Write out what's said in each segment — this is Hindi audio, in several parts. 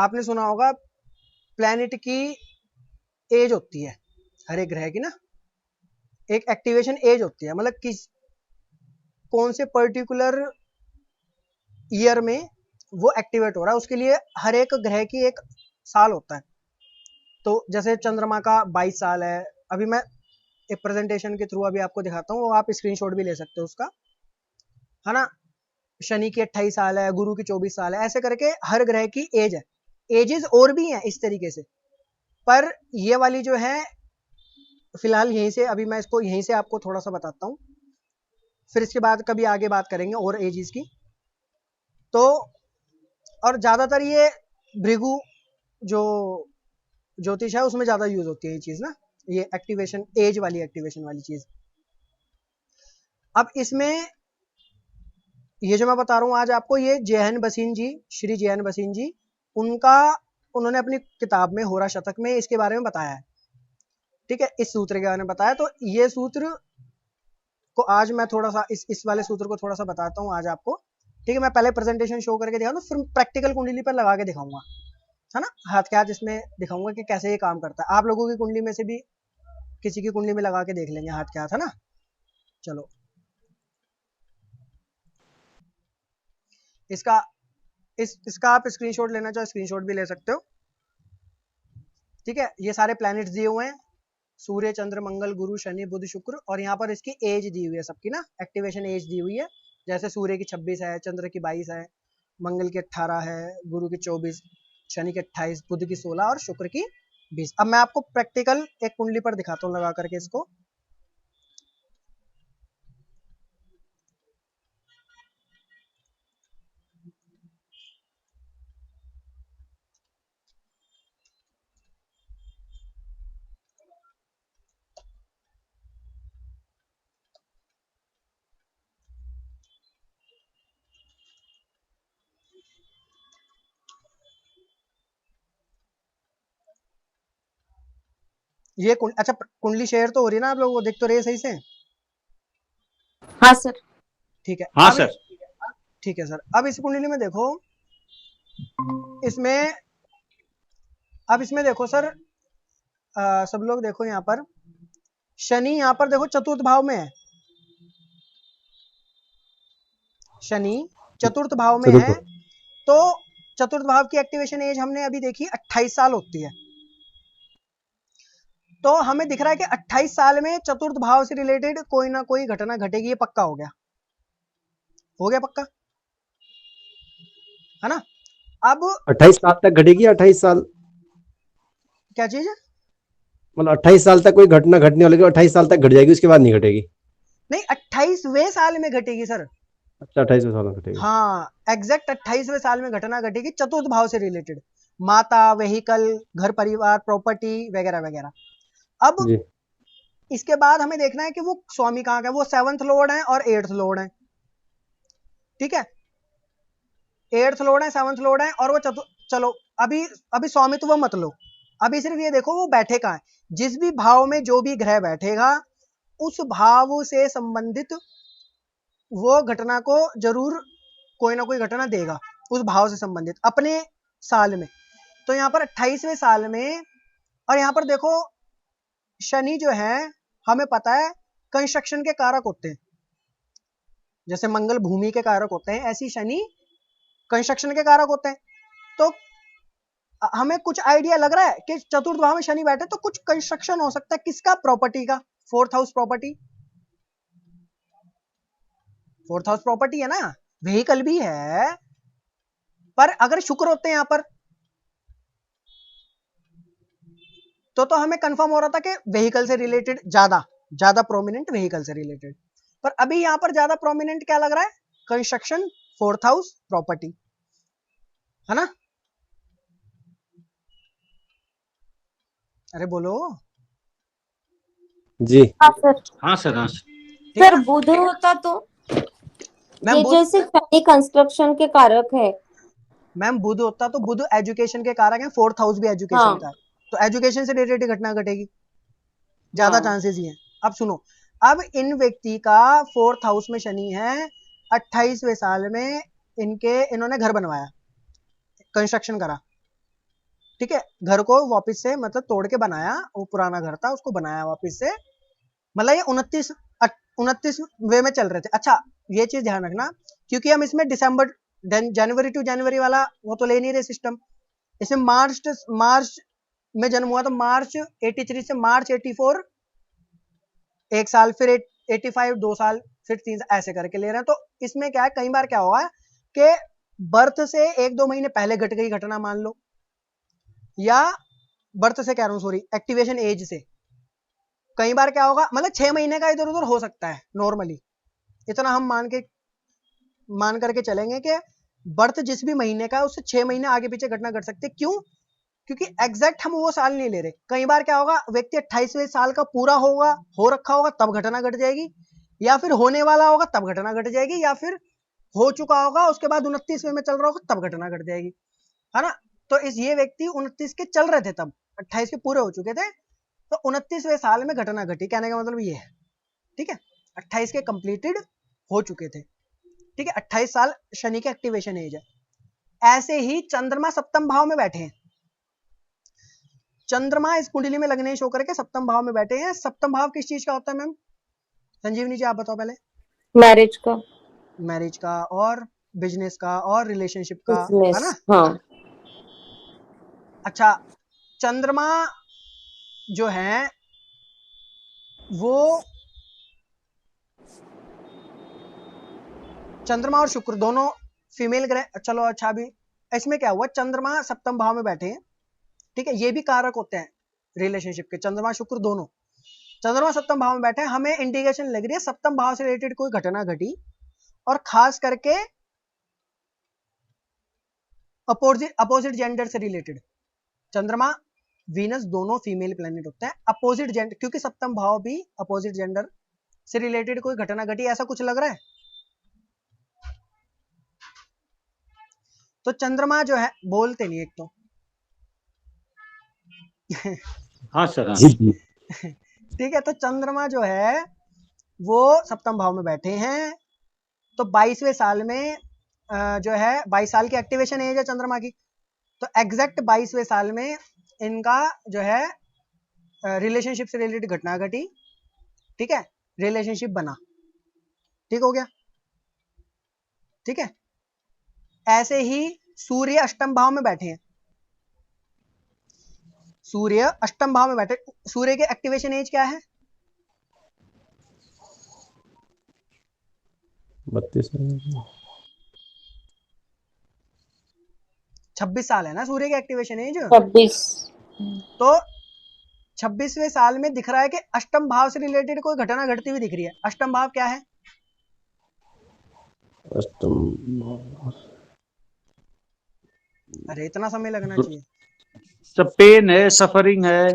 आपने सुना होगा प्लैनेट की एज होती है, हर एक ग्रह की ना एक एक्टिवेशन एज होती है, मतलब किस कौन से पर्टिकुलर ईयर में वो एक्टिवेट हो रहा है, उसके लिए हर एक ग्रह की एक साल होता है। तो जैसे चंद्रमा का 22 साल है, अभी मैं एक प्रेजेंटेशन के थ्रू अभी आपको दिखाता हूँ, वो आप स्क्रीनशॉट भी ले सकते हो उसका, है ना। शनि की 28 साल है, गुरु की 24 साल है, ऐसे करके हर ग्रह की एज है। एजेस और भी हैं इस तरीके से, पर ये वाली जो है फिलहाल यहीं से अभी मैं इसको यहीं से आपको थोड़ा सा बताता हूँ, फिर इसके बाद कभी आगे बात करेंगे और एजेस की। तो और ज्यादातर ये भृगु जो ज्योतिष है उसमें ज्यादा यूज होती है ये चीज ना, ये एक्टिवेशन एज वाली एक्टिवेशन वाली चीज। अब इसमें ये जो मैं बता रहा हूँ आज आपको, ये जयहन बसीन जी, श्री जयहन बसीन जी, उनका उन्होंने अपनी किताब में होरा शतक में इसके बारे में बताया है, ठीक है, इस सूत्र के बारे में बताया। तो ये सूत्र को आज मैं थोड़ा सा इस वाले सूत्र को थोड़ा सा बताता हूँ आज आपको, ठीक है। मैं पहले प्रेजेंटेशन शो करके दिखाऊंगा, फिर प्रैक्टिकल कुंडली पर लगा के दिखाऊंगा, है ना, हाथ के हाथ इसमें दिखाऊंगा कि कैसे ये काम करता है। आप लोगों की कुंडली में से भी किसी की कुंडली में लगा के देख लेंगे हाथ के हाथ, है ना। चलो इसका इसका आप स्क्रीनशॉट लेना चाहो स्क्रीनशॉट भी ले सकते हो, ठीक है। ये सारे प्लैनेट्स दिए हुए हैं, सूर्य चंद्र मंगल गुरु शनि बुध शुक्र, और यहाँ पर इसकी एज दी हुई है सबकी ना, एक्टिवेशन एज दी हुई है। जैसे सूर्य की 26 है, चंद्र की 22 है, मंगल की 18 है, गुरु की 24, शनि की 28, बुध की 16 और शुक्र की 20। अब मैं आपको प्रैक्टिकल एक कुंडली पर दिखाता हूँ लगा करके इसको। ये अच्छा कुंडली शेयर तो हो रही है ना आप लोगों को, देख तो रहे सही से? हाँ सर। ठीक है। हाँ अब सर। ठीक है सर, अब इस कुंडली में देखो, इसमें अब इसमें देखो सर, सब लोग देखो यहाँ पर शनि यहाँ पर देखो चतुर्थ भाव में है, शनि चतुर्थ भाव में है। तो चतुर्थ भाव की एक्टिवेशन एज हमने अभी देखी 28 साल होती है। तो हमें दिख रहा है कि 28 साल में चतुर्थ भाव से रिलेटेड कोई ना कोई घटना घटेगी, ये पक्का हो गया पक्का, है ना। अब 28 साल तक घटेगी, 28 साल क्या चीज है? मतलब 28 साल तक कोई घटना घटने वाली, 28 साल तक घट जाएगी, उसके बाद नहीं घटेगी? नहीं, 28वें साल में घटेगी सर। अच्छा, 28वें साल में घटेगी। हाँ, एग्जैक्ट 28वें साल में घटना घटेगी चतुर्थ भाव से रिलेटेड, माता, व्हीकल, घर परिवार, प्रॉपर्टी वगैरह वगैरह। अब जी। इसके बाद हमें देखना है कि वो स्वामी कहाँ का है, वो 7th लॉर्ड है और 8th लॉर्ड है, ठीक है। 8th लॉर्ड है, 7th लॉर्ड है, और वो चलो अभी अभी स्वामित्व मत लो, अभी सिर्फ ये देखो वो बैठे कहाँ है। जिस भी भाव में जो भी ग्रह बैठेगा उस भाव से संबंधित वो घटना को जरूर कोई ना कोई घटना देगा, उस भाव से संबंधित अपने साल में। तो यहाँ पर 28वें साल में, और यहाँ पर देखो शनि जो है हमें पता है कंस्ट्रक्शन के कारक होते हैं, जैसे मंगल भूमि के कारक होते हैं, ऐसी शनि कंस्ट्रक्शन के कारक होते हैं। तो हमें कुछ आइडिया लग रहा है कि चतुर्थ भाव में शनि बैठे तो कुछ कंस्ट्रक्शन हो सकता है, किसका? प्रॉपर्टी का, 4th house property, 4th house property है ना, व्हीकल भी है। पर अगर शुक्र होते हैं यहाँ पर तो हमें कंफर्म हो रहा था कि व्हीकल से रिलेटेड ज्यादा प्रोमिनेंट व्हीकल से रिलेटेड। पर अभी यहाँ पर ज्यादा प्रोमिनेंट क्या लग रहा है? कंस्ट्रक्शन, 4th हाउस प्रॉपर्टी, है ना। अरे बोलो जी। हाँ सर। हाँ सर। हाँ सर बुध होता तो ये जैसे शनि कंस्ट्रक्शन के कारक है। मैम बुध होता तो बुध एजुकेशन के कारक है, 4th हाउस भी एजुकेशन का है, तो एजुकेशन से रिलेटेड घटना घटेगी, ज्यादा चांसेस ही हैं। अब सुनो, अब इन व्यक्ति का 4th हाउस में शनि है, 28वें साल में इन्होंने घर बनवाया, कंस्ट्रक्शन करा, ठीक है, घर को वापस से मतलब तोड़ के बनाया, वो पुराना घर था उसको बनाया वापस से, मतलब ये 29 वे में चल रहे थे। अच्छा ये चीज ध्यान रखना, क्योंकि हम इसमें दिसंबर जनवरी टू जनवरी वाला वो तो ले नहीं रहे सिस्टम, इसमें मार्च में जन्म हुआ तो मार्च 83 से मार्च 84 एक साल, फिर 85 2 साल, फिर 3 साल, ऐसे करके ले रहे हैं। तो इसमें क्या है, कई बार क्या होगा कि बर्थ से 1-2 महीने पहले घट गई घटना मान लो, या बर्थ से कह रहा हूँ सॉरी, एक्टिवेशन एज से। कई बार क्या होगा, मतलब 6 महीने का इधर उधर हो सकता है नॉर्मली, इतना हम मान करके चलेंगे कि बर्थ जिस भी महीने का उससे 6 महीने आगे पीछे घटना घट सकती है। क्यों? क्योंकि एग्जैक्ट हम वो साल नहीं ले रहे। कई बार क्या होगा, व्यक्ति 28वें साल का पूरा होगा, हो रखा होगा, तब घटना घट जाएगी, या फिर होने वाला होगा तब घटना घट जाएगी, या फिर हो चुका होगा उसके बाद 29वें में चल रहा होगा तब घटना घट जाएगी, है ना। तो ये व्यक्ति 29 के चल रहे थे तब, 28 के पूरे हो चुके थे, तो 29वें साल में घटना घटी, कहने का मतलब ये है, ठीक है। 28 के कंप्लीटेड हो चुके थे, ठीक है। 28 साल शनि के एक्टिवेशन एज है। ऐसे ही चंद्रमा सप्तम भाव में बैठे हैं, चंद्रमा इस कुंडली में लगने शो करके सप्तम भाव में बैठे हैं। सप्तम भाव किस चीज का होता है मैम? संजीवनी जी आप बताओ पहले। मैरिज का, मैरिज का और बिजनेस का और रिलेशनशिप का, है ना। बिजनेस, हाँ। अच्छा चंद्रमा जो है वो, चंद्रमा और शुक्र दोनों फीमेल ग्रह, चलो अच्छा अभी इसमें क्या हुआ, चंद्रमा सप्तम भाव में बैठे हैं, ठीक है, ये भी कारक होते हैं रिलेशनशिप के, चंद्रमा शुक्र दोनों। चंद्रमा सप्तम भाव में बैठे हैं, हमें इंडिकेशन लग रही है सप्तम भाव से रिलेटेड कोई घटना घटी, और खास करके अपोजिट जेंडर से रिलेटेड। चंद्रमा वीनस दोनों फीमेल प्लेनेट होते हैं, अपोजिट जेंडर, क्योंकि सप्तम भाव भी अपोजिट जेंडर से रिलेटेड कोई घटना घटी, ऐसा कुछ लग रहा है। तो चंद्रमा जो है, बोलते नहीं एक तो हाँ सर, हाँ। जी जी। ठीक है, तो चंद्रमा जो है वो सप्तम भाव में बैठे हैं, तो 22वें साल में जो है 22 साल की एक्टिवेशन एज है चंद्रमा की, तो एग्जैक्ट 22वें साल में इनका जो है रिलेशनशिप से रिलेटेड घटना घटी, ठीक है, रिलेशनशिप बना, ठीक हो गया, ठीक है। ऐसे ही सूर्य अष्टम भाव में बैठे हैं, सूर्य अष्टम भाव में बैठे, सूर्य के एक्टिवेशन एज क्या है? 32 26 साल है ना सूर्य के एक्टिवेशन एज। 26। तो 26वें साल में दिख रहा है कि अष्टम भाव से रिलेटेड कोई घटना घटती हुई दिख रही है। अष्टम भाव क्या है? अष्टम, अरे इतना समय लगना चाहिए। सब पेन है, सफरिंग है,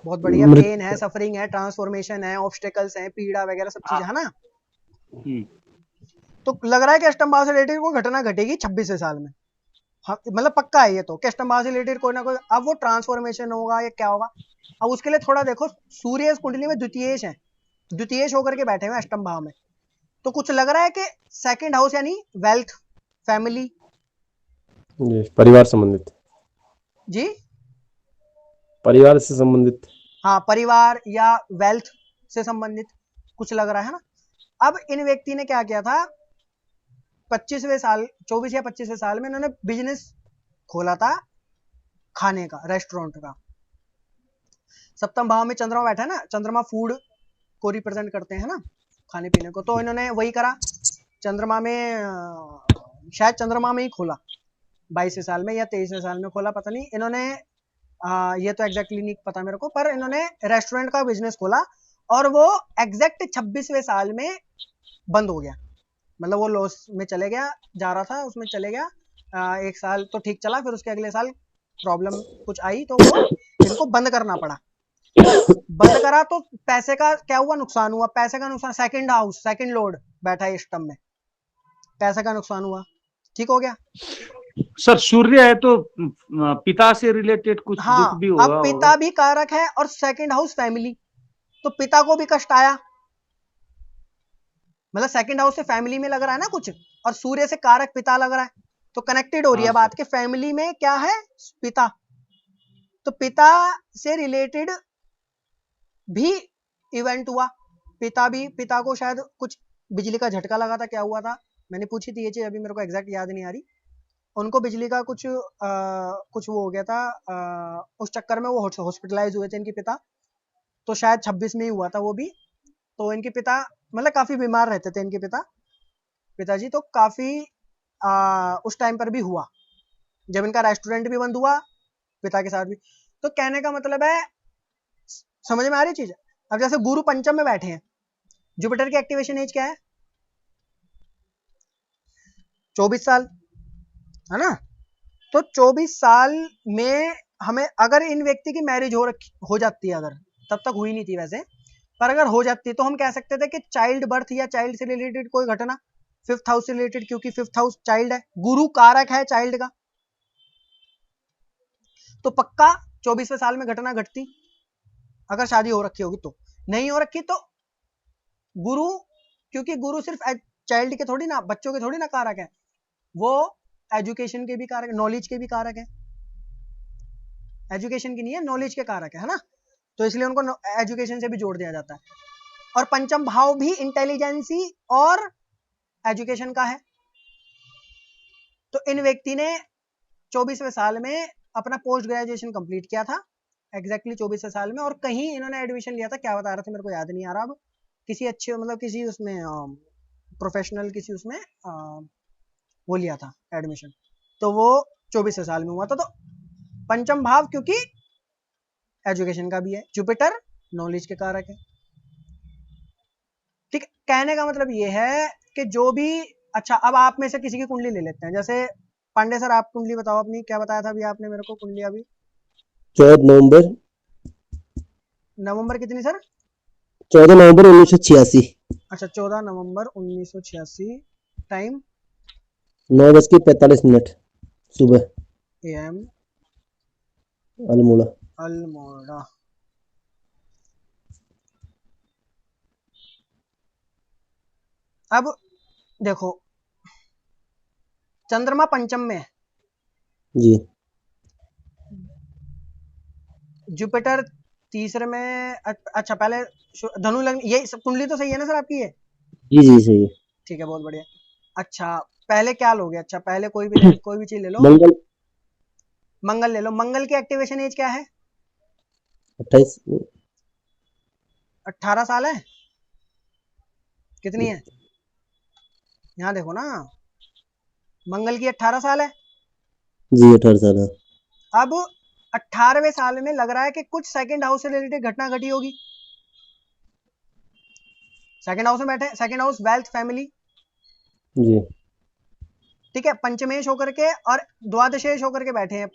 बहुत बढ़िया, मृत- पेन है, सफरिंग है, ट्रांसफॉर्मेशन है, ऑब्स्टेकल्स है, पीड़ा वगैरह सब चीज है ना। तो लग रहा है कि अष्टम भाव से रिलेटेड कोई घटना घटेगी 26वें साल में, हाँ, मतलब पक्का है ये तो कि अष्टम भाव से रिलेटेड कोई ना कोई, अब वो ट्रांसफॉर्मेशन होगा या क्या होगा। अब उसके लिए थोड़ा देखो, सूर्य इस कुंडली में द्वितीयेश है, द्वितीयेश होकर के बैठे हुए अष्टम भाव में, तो कुछ लग रहा है कि सेकंड हाउस यानी वेल्थ, फैमिली, जी, परिवार संबंधित, जी परिवार से संबंधित। हाँ, परिवार या वेल्थ से संबंधित कुछ लग रहा है ना। अब इन व्यक्ति ने क्या किया था, 25वें साल, 24 या 25वें साल में इन्होंने बिजनेस खोला था खाने का, रेस्टोरेंट का। सप्तम भाव में चंद्रमा बैठा है ना, चंद्रमा फूड को रिप्रेजेंट करते हैं ना, खाने पीने को, तो इन्होंने वही करा चंद्रमा में, शायद चंद्रमा में ही खोला 22वें साल में या 23वें साल में खोला, पता नहीं इन्होंने, ये तो एग्जैक्टली नहीं पता मेरे को, पर इन्होंने रेस्टोरेंट का बिजनेस खोला और वो एग्जैक्ट 26वें साल में बंद हो गया, मतलब वो लॉस में चले गया, जा रहा था उसमें चले गया। एक साल तो ठीक चला, फिर उसके अगले साल प्रॉब्लम कुछ आई तो वो इनको बंद करना पड़ा। बंद करा तो पैसे का क्या हुआ, नुकसान हुआ, पैसे का नुकसान, सेकंड हाउस, सेकंड लॉर्ड बैठा है इष्टम में, पैसे का नुकसान हुआ, ठीक हो गया। सर सूर्य है तो पिता से रिलेटेड कुछ हाँ, दुख भी अब होगा पिता भी कारक है और सेकंड हाउस फैमिली, तो पिता को भी कष्ट आया, मतलब सेकंड हाउस से फैमिली में लग रहा है ना कुछ, और सूर्य से कारक पिता लग रहा है, तो कनेक्टेड हो रही है हाँ बात के फैमिली में क्या है, पिता, तो पिता से रिलेटेड भी इवेंट हुआ। पिता को शायद कुछ बिजली का झटका लगा था, क्या हुआ था, मैंने पूछी थी ये चीज, अभी मेरे को एग्जैक्ट याद नहीं आ रही। उनको बिजली का कुछ कुछ वो हो गया था, उस चक्कर में वो हॉस्पिटलाइज हुए थे इनके पिता। तो शायद 26 में ही हुआ था वो भी। तो इनके पिता मतलब काफी बीमार रहते थे इनके पिताजी, तो काफी उस टाइम पर भी हुआ जब इनका रेस्टोरेंट भी बंद हुआ पिता के साथ भी। तो कहने का मतलब है, समझ में आ रही चीज। अब जैसे गुरु पंचम में बैठे हैं, जुपिटर की एक्टिवेशन एज क्या है, 24 साल, है ना। तो 24 साल में हमें अगर इन व्यक्ति की मैरिज हो जाती है, अगर तब तक हुई नहीं थी वैसे, पर अगर हो जाती तो हम कह सकते थे कि चाइल्ड बर्थ या चाइल्ड से रिलेटेड कोई घटना, 5th हाउस से रिलेटेड, क्योंकि 5th हाउस चाइल्ड है, गुरु कारक है चाइल्ड का, तो पक्का 24वें साल में घटना घटती अगर शादी हो रखी होगी। तो नहीं हो रखी तो गुरु, क्योंकि गुरु सिर्फ चाइल्ड के थोड़ी ना, बच्चों के थोड़ी ना कारक है, वो एजुकेशन के भी कारक, नॉलेज के भी कारक है, एजुकेशन की नहीं है, नॉलेज के कारक है ना। तो इसलिए उनको एजुकेशन से भी जोड़ दिया जाता है। और पंचम भाव भी इंटेलिजेंसी और एजुकेशन का है। तो इन व्यक्ति ने 24वें साल में अपना पोस्ट ग्रेजुएशन कंप्लीट किया था, एग्जैक्टली 24वें साल में, और कहीं इन्होंने एडमिशन लिया था, क्या बता रहे थे मेरे को याद नहीं आ रहा अब, किसी अच्छे मतलब किसी उसमें प्रोफेशनल किसी उसमें वो लिया था एडमिशन, तो वो 24वें साल में हुआ था। तो पंचम भाव क्योंकि एजुकेशन का भी है, जुपिटर नॉलेज के कारक है। ठीक, कहने का मतलब ये है कि जो भी, अच्छा अब आप में से किसी की कुंडली ले लेते हैं, जैसे पांडे सर आप कुंडली बताओ अपनी, क्या बताया था अभी आपने मेरे को कुंडली अभी? 14 नवंबर, नवंबर कितनी सर? 14 नवंबर 1986, अच्छा 14 नवंबर 1986, टाइम 9:45 सुबह, AM, अल्मोड़ा। अल्मोड़ा। अब देखो चंद्रमा पंचम में है, जी जुपिटर तीसरे में, अच्छा पहले धनु लग्न, ये सब कुंडली तो सही है ना सर आपकी ये? जी जी सही है। ठीक है, बहुत बढ़िया। अच्छा पहले क्या लोगे, अच्छा पहले कोई भी चीज ले लो, मंगल मंगल ले लो। मंगल की एक्टिवेशन एज क्या है? 28, 18 साल है, कितनी है यहाँ देखो ना, मंगल की 18 साल है। जी 18 साल है। अब 18वें साल में लग रहा है कि कुछ सेकंड हाउस से रिलेटेड घटना घटी होगी। सेकंड हाउस में बैठे, सेकंड हाउस वेल्थ फैमिली, जी ठीक है, पंचमेश होकर के और द्वादशेश होकर के बैठे हैं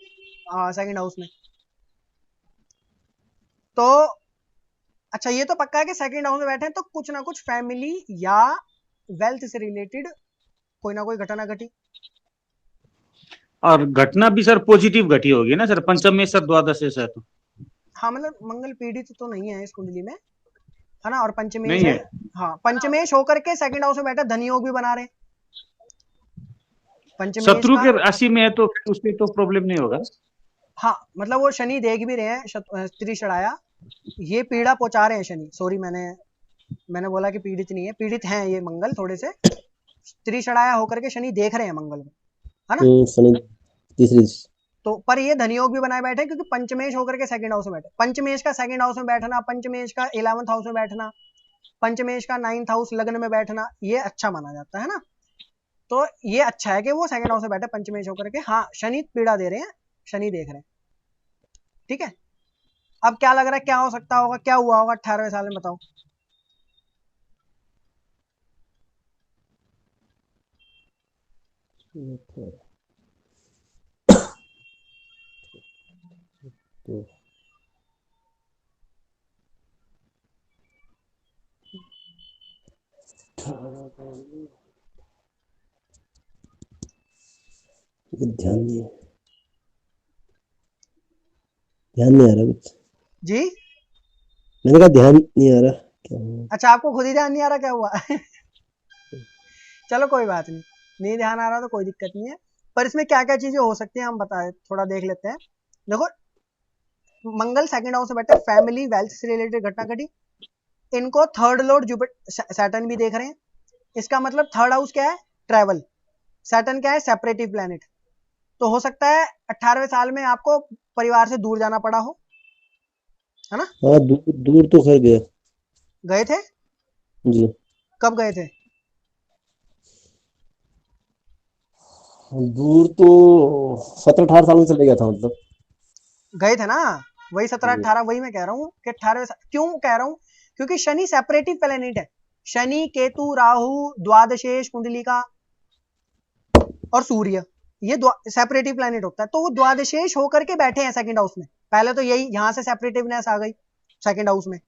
सेकंड हाउस में। तो अच्छा ये तो पक्का है कि सेकंड हाउस में बैठे हैं, तो कुछ ना कुछ फैमिली या वेल्थ से रिलेटेड कोई ना कोई घटना घटी। और घटना भी सर पॉजिटिव घटी होगी ना सर, पंचम में सर द्वादश है तो। हाँ मतलब मंगल पीड़ित तो नहीं है इस कुंडली में, है ना, और पंचमेश नहीं है, है। हाँ पंचमेश होकर के सेकंड हाउस में बैठा, धन योग भी बना रहे हैं। पंचमेश शत्रु का, के राशि में है तो उससे तो प्रॉब्लम नहीं होगा। हाँ मतलब वो शनि देख भी रहे हैं, त्रिशड़ाया, ये पीड़ा पहुंचा रहे हैं शनि, सॉरी मैंने बोला कि पीड़ित नहीं है, पीड़ित हैं ये मंगल थोड़े से, त्रिशड़ाया होकर के शनि देख रहे हैं मंगल में, है ना। शनि तीसरी। तो पर ये धनयोग भी बनाए बैठे क्योंकि पंचमेश होकर के सेकंड हाउस में बैठे, पंचमेश का सेकंड हाउस में बैठना, पंचमेश का 11th हाउस में बैठना, पंचमेश का 9th हाउस लग्न में बैठना, ये अच्छा माना जाता है ना। तो ये अच्छा है कि वो सेकंड हाउस में बैठे पंचमेश होकर के, हाँ शनि पीड़ा दे रहे हैं, शनि देख रहे हैं, ठीक है। अब क्या लग रहा है क्या हो सकता होगा, क्या हुआ होगा 18वें साल में, बताओ? तो ध्यान नहीं आ रहा कुछ, जी मैंने कहा ध्यान नहीं आ रहा क्या हुआ? अच्छा आपको खुद ही ध्यान नहीं आ रहा क्या हुआ? चलो कोई बात नहीं, नहीं ध्यान आ रहा तो कोई दिक्कत नहीं है। पर इसमें क्या क्या चीजें हो सकती हैं हम बताए, थोड़ा देख लेते हैं। देखो मंगल सेकंड हाउस में बैठे, फैमिली वेल्थ से रिलेटेड घटना घटी। इनको थर्ड लॉर्ड जुपिटर सैटर्न भी देख रहे हैं, इसका मतलब थर्ड हाउस क्या है, ट्रैवल। सैटर्न क्या है, सेपरेटिव प्लेनेट। तो हो सकता है 18वें साल में आपको परिवार से दूर जाना पड़ा हो, है ना। हाँ, दूर दूर तो खैर गया गए थे, जी। कब गए थे? दूर तो 17-18 साल में चले गया था मतलब। गए थे ना, वही 17 जी 18, वही मैं कह रहा हूँ कि 18वें क्यों कह रहा हूँ, क्योंकि शनि सेपरेटिव प्लेनेट है। शनि, केतु, राहु, द्वादशेष कुंडली का और सूर्य, ये सेपरेटिव प्लेनेट होता है। तो वो द्वादशेष होकर के बैठे हैं सेकंड हाउस में। पहले तो यही यहां से सेपरेटिवनेस आ गई सेकंड हाउस में।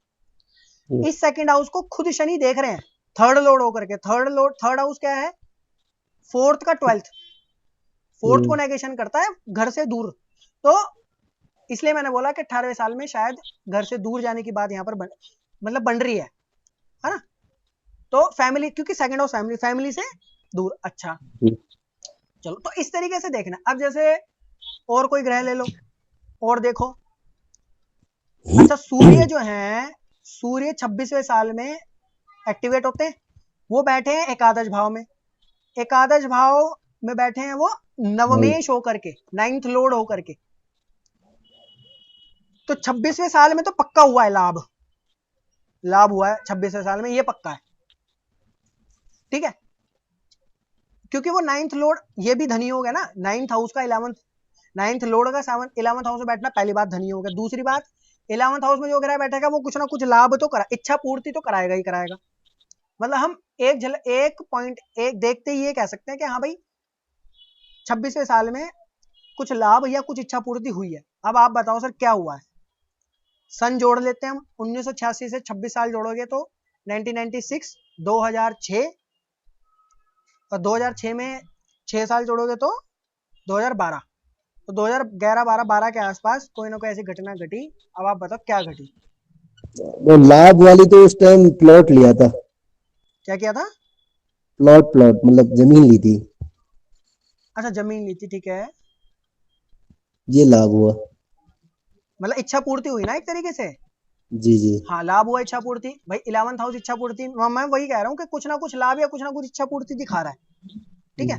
जी इस सेकंड हाउस को खुद शनि देख रहे हैं थर्ड लॉर्ड होकर के। थर्ड हाउस क्या है, फोर्थ का 12th, फोर्थ को नेगेशन करता है, घर से दूर। तो इसलिए मैंने बोला कि 18वें साल में शायद घर से दूर जाने की बात यहाँ पर मतलब बन रही है ना। तो फैमिली, क्योंकि सेकंड हाउस फैमिली से दूर। अच्छा जी। चलो, तो इस तरीके से देखना। अब जैसे और कोई ग्रह ले लो और देखो। अच्छा सूर्य जो है, सूर्य 26वें साल में एक्टिवेट होते हैं, वो बैठे हैं एकादश भाव में। एकादश भाव में बैठे हैं वो नवमेश होकर के, 9th लॉर्ड होकर के। तो 26वें साल में तो पक्का हुआ है लाभ, लाभ हुआ है 26वें साल में, ये पक्का है, ठीक है। क्योंकि वो 9th लॉर्ड, ये भी धनी हो गया ना, 9th हाउस का 9th लॉर्ड का 11th हाउस में बैठना, पहली बात धनी हो गया। दूसरी बात 11th हाउस में जो ग्रह बैठेगा वो कुछ ना कुछ लाभ तो करा, इच्छा पूर्ति तो कराएगा ही कराएगा। मतलब हम एक पॉइंट एक देखते ही ये कह सकते हैं कि हाँ भाई 26वें साल में कुछ लाभ या कुछ इच्छा पूर्ति हुई है। अब आप बताओ सर क्या हुआ है। सन जोड़ लेते हैं हम, 1986 से 26 साल जोड़ोगे तो 1996, 2006, और 2006 में 6 साल जोड़ोगे तो 2012। तो 2011 12 के आसपास कोई ना कोई ऐसी घटना घटी। अब आप बताओ क्या घटी। वो लाभ वाली तो उस टाइम प्लॉट लिया था, क्या किया था? प्लॉट मतलब जमीन ली थी, अच्छा जमीन ली थी, ठीक है। ये लाभ हुआ। मतलब इच्छा पूर्ति हुई ना एक तरीके से। जी जी हाँ लाभ हुआ, इच्छा पूर्ति। भाई 11th हाउस इच्छा पूर्ति, मैं वही कह रहा हूँ कि कुछ ना कुछ लाभ या कुछ ना कुछ इच्छा पूर्ति दिखा रहा है, ठीक है।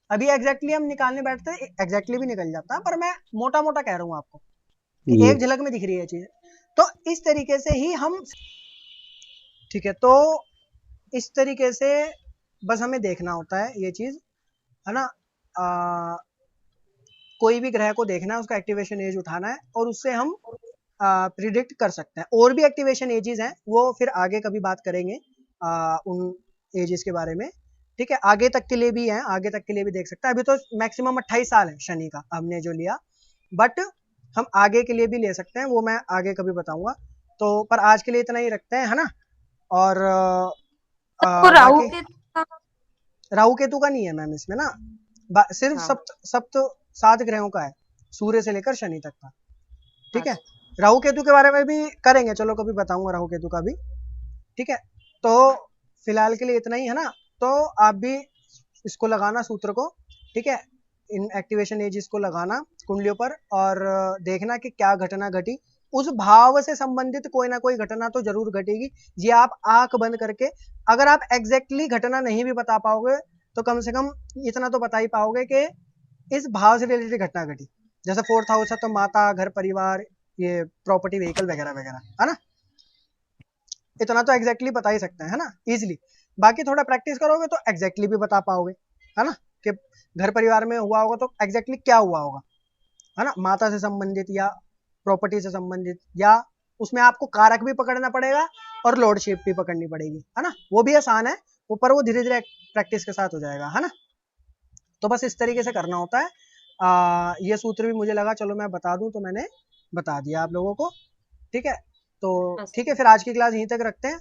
अभी एग्जैक्टली हम निकालने बैठते हैं, एग्जैक्टली भी निकल जाता है, पर मैं मोटा मोटा कह रहा हूँ आपको कि जी एक झलक में दिख रही है चीज। तो इस तरीके से ही हम, ठीक है, तो इस तरीके से बस हमें देखना होता है ये चीज, है ना। कोई भी ग्रह को देखना है, उसका एक्टिवेशन एज उठाना है और उससे हम प्रिडिक्ट कर सकते हैं। और भी एक्टिवेशन एजेस हैं, वो फिर आगे कभी बात करेंगे उन एजेस के बारे में, ठीक है। आगे तक के लिए भी हैं, आगे तक के लिए भी देख सकते हैं। अभी तो मैक्सिमम 28 साल है शनि का हमने जो लिया, बट हम आगे के लिए भी ले सकते हैं, वो मैं आगे कभी बताऊंगा। तो पर आज के लिए इतना ही रखते हैं, है ना। और तो राहु बाकी के राहु केतु का नहीं है मैम इसमें ना, सिर्फ हाँ, सप्त 7 ग्रहों का है, सूर्य से लेकर शनि तक का, ठीक है। अच्छा। राहु केतु के बारे में भी करेंगे, चलो कभी बताऊंगा राहु केतु का भी, ठीक है। तो फिलहाल के लिए इतना ही है ना। तो आप भी इसको लगाना सूत्र को, ठीक है, इन एक्टिवेशन एजेस को लगाना कुंडलियों पर, और देखना कि क्या घटना घटी। उस भाव से संबंधित कोई ना कोई घटना तो जरूर घटेगी, ये आप आंख बंद करके, अगर आप एग्जैक्टली घटना नहीं भी बता पाओगे तो कम से कम इतना तो बता ही पाओगे कि इस भाव से रिलेटेड घटना घटी। जैसे 4th हाउस है तो माता, घर परिवार, ये प्रॉपर्टी, व्हीकल वगैरह वगैरह, है ना। इतना तो एग्जैक्टली बता ही सकते हैं, है ना, इजिली। बाकी थोड़ा प्रैक्टिस करोगे तो एग्जैक्टली भी बता पाओगे, है ना, कि घर परिवार में हुआ होगा तो एग्जैक्टली क्या हुआ होगा, है ना, माता से संबंधित या प्रॉपर्टी से संबंधित, या उसमें आपको कारक भी पकड़ना पड़ेगा और लॉर्डशिप भी पकड़नी पड़ेगी, है ना। वो भी आसान है, ऊपर वो धीरे धीरे प्रैक्टिस के साथ हो जाएगा, है ना। तो बस इस तरीके से करना होता है। ये सूत्र भी मुझे लगा चलो मैं बता दूं, तो मैंने बता दिया आप लोगों को, ठीक है। तो ठीक है, फिर आज की क्लास यहीं तक रखते हैं।